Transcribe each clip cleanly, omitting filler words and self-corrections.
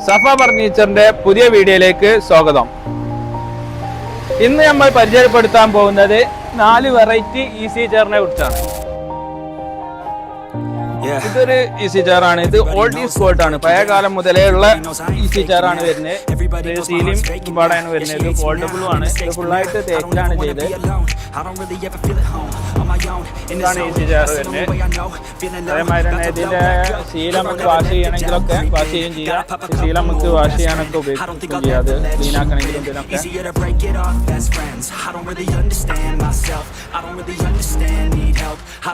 സഫ ഫർണിച്ചറിന്റെ പുതിയ വീഡിയോയിലേക്ക് സ്വാഗതം. ഇന്ന് നമ്മൾ പരിചയപ്പെടുത്താൻ പോകുന്നത് 4 വെറൈറ്റി ഈസി ചെയറിനെ കുറിച്ചാണ്. ഇതൊരു ഈസി ചെയർ ആണ്. ഇത് ഓൾഡ് ഈസ് ഗോൾഡ് ആണ്. പഴയ കാലം മുതലേ ഉള്ള ഈസി ചെയർ ആണ് വരുന്നത്. സീലിംഗ് പാടാണ് വരുന്നത്. ഇത് ഫോൾഡബിളും ആണ്. ഇത് ഫുള്ളായിട്ട് തേക്കിലാണ് ചെയ്തത്. ഇതാണ് ഈസി ചെയർ വരുന്നത്. അതേമാതിരി തന്നെ ഇതിന്റെ ശീല നമുക്ക് വാഷ് ചെയ്യണമെങ്കിലൊക്കെ വാഷ് ചെയ്യുകയും ചെയ്യാം. ശീല നമുക്ക് വാഷ് ചെയ്യാനൊക്കെ ഉപയോഗിക്കുകയും ചെയ്യാം. അത് ക്ലീൻ ആക്കണമെങ്കിലും ഇതിനൊക്കെ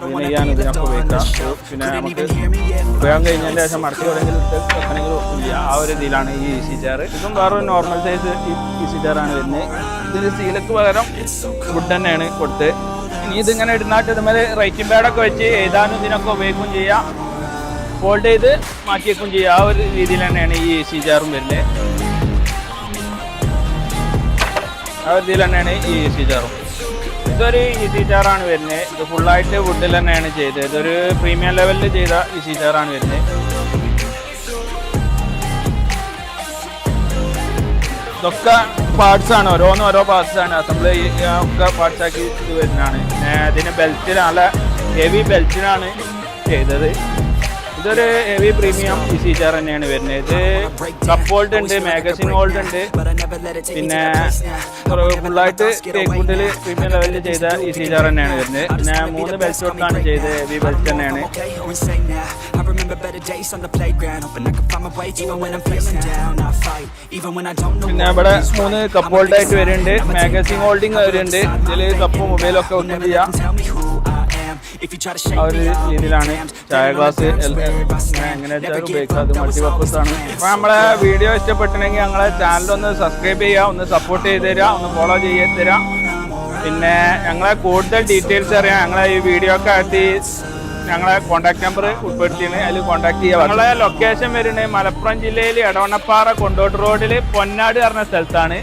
ക്ലീൻ ചെയ്യാൻ ഇതിനൊക്കെ ഉപയോഗിക്കാം. പിന്നെ നമുക്ക് ഉപയോഗം കഴിഞ്ഞതിന് ശേഷം മടക്കി എവിടെയെങ്കിലും വെക്കണമെങ്കിലും ചെയ്യാം. ആ ഒരു ഇതിലാണ് ഈ ഈസി ചെയർ. ഇതും വേറൊരു നോർമൽ സൈസ് ഈസി ചെയർ ആണ് വരുന്നത്. ഇതിന് സീലക്ക് പകരം വുഡ് തന്നെയാണ് കൊടുത്ത്. ഇനി ഇതിങ്ങനെ ഇടുന്നാട്ട് ഇതുമേലെ റൈറ്റിംഗ് പാഡൊക്കെ വെച്ച് എഴുതാനും ഇതിനൊക്കെ ഉപയോഗിക്കുകയും ചെയ്യാം. ഫോൾഡ് ചെയ്ത് മാറ്റി വെക്കുകയും ചെയ്യാം. ആ ഒരു രീതിയിൽ തന്നെയാണ് ഈ ഈസി ചെയറും വരുന്നത്. ആ ഒരു രീതിയിൽ തന്നെയാണ് ഈ ഈസി ചെയറും. ഇതൊരു ഈസി ചെയറാണ് വരുന്നത്. ഇത് ഫുള്ളായിട്ട് വുഡിൽ തന്നെയാണ് ചെയ്തത്. ഇതൊരു പ്രീമിയം ലെവലിൽ ചെയ്ത ഈസി ചെയറാണ് വരുന്നത്. ഇതൊക്കെ പാർട്സ് ആണ്. ഓരോ പാർട്സ് ആണ്. അസംബ്ലി ഒക്കെ പാർട്സ് ആക്കി ഇത് വരുന്നതാണ്. ഇതിന് ബെൽറ്റിന് നല്ല ഹെവി ബെൽറ്റിനാണ് ചെയ്തത്. ഇതൊരു ഹെവി പ്രീമിയം ഈസി ചെയർ തന്നെയാണ് വരുന്നത്. ഇത് കപ്പ് ഹോൾഡ് ഉണ്ട്, മാഗസിൻ ഹോൾഡ് ഉണ്ട്. പിന്നെ ഫുള്ളായിട്ട് ടേക്ക് വുഡിൽ പ്രീമിയം ലെവലിൽ ചെയ്ത ഈസി ചെയർ തന്നെയാണ് വരുന്നത്. പിന്നെ 3 ബെൽറ്റ് തൊട്ടാണ് ചെയ്തത്. ഹെവി ബെൽറ്റ് തന്നെയാണ്. പിന്നെ ഇവിടെ 3 കപ്പ് ഹോൾഡ് ആയിട്ട് വരുന്നുണ്ട്. മാഗസിൻ ഹോൾഡിങ് വരുന്നുണ്ട്. ഇതിൽ കപ്പ് മൊബൈലൊക്കെ ഒന്നും ചെയ്യാം. ആ ഒരു രീതിയിലാണ്. ചായ ഗ്ലാസ് എങ്ങനെ വെച്ചാൽ ഉപയോഗിക്കാം. അത് മൾട്ടിപർപ്പസ് ആണ്. അപ്പൊ നമ്മളെ വീഡിയോ ഇഷ്ടപ്പെട്ടിട്ടുണ്ടെങ്കിൽ ഞങ്ങളെ ചാനലൊന്ന് സബ്സ്ക്രൈബ് ചെയ്യുക, ഒന്ന് സപ്പോർട്ട് ചെയ്ത് തരിക, ഒന്ന് ഫോളോ ചെയ്ത് തരിക. പിന്നെ ഞങ്ങളെ കൂടുതൽ ഡീറ്റെയിൽസ് അറിയാം ഞങ്ങളെ ഈ വീഡിയോ ഒക്കെ ആയിട്ട് ഞങ്ങളെ കോൺടാക്ട് നമ്പർ ഉൾപ്പെടുത്തിയാണ്. അതിൽ കോൺടാക്ട് ചെയ്യുക. ഞങ്ങളെ ലൊക്കേഷൻ വരുന്നത് മലപ്പുറം ജില്ലയിൽ എടവണ്ണപ്പാറ കൊണ്ടോട്ട് റോഡിൽ പൊന്നാട് പറഞ്ഞ സ്ഥലത്താണ്.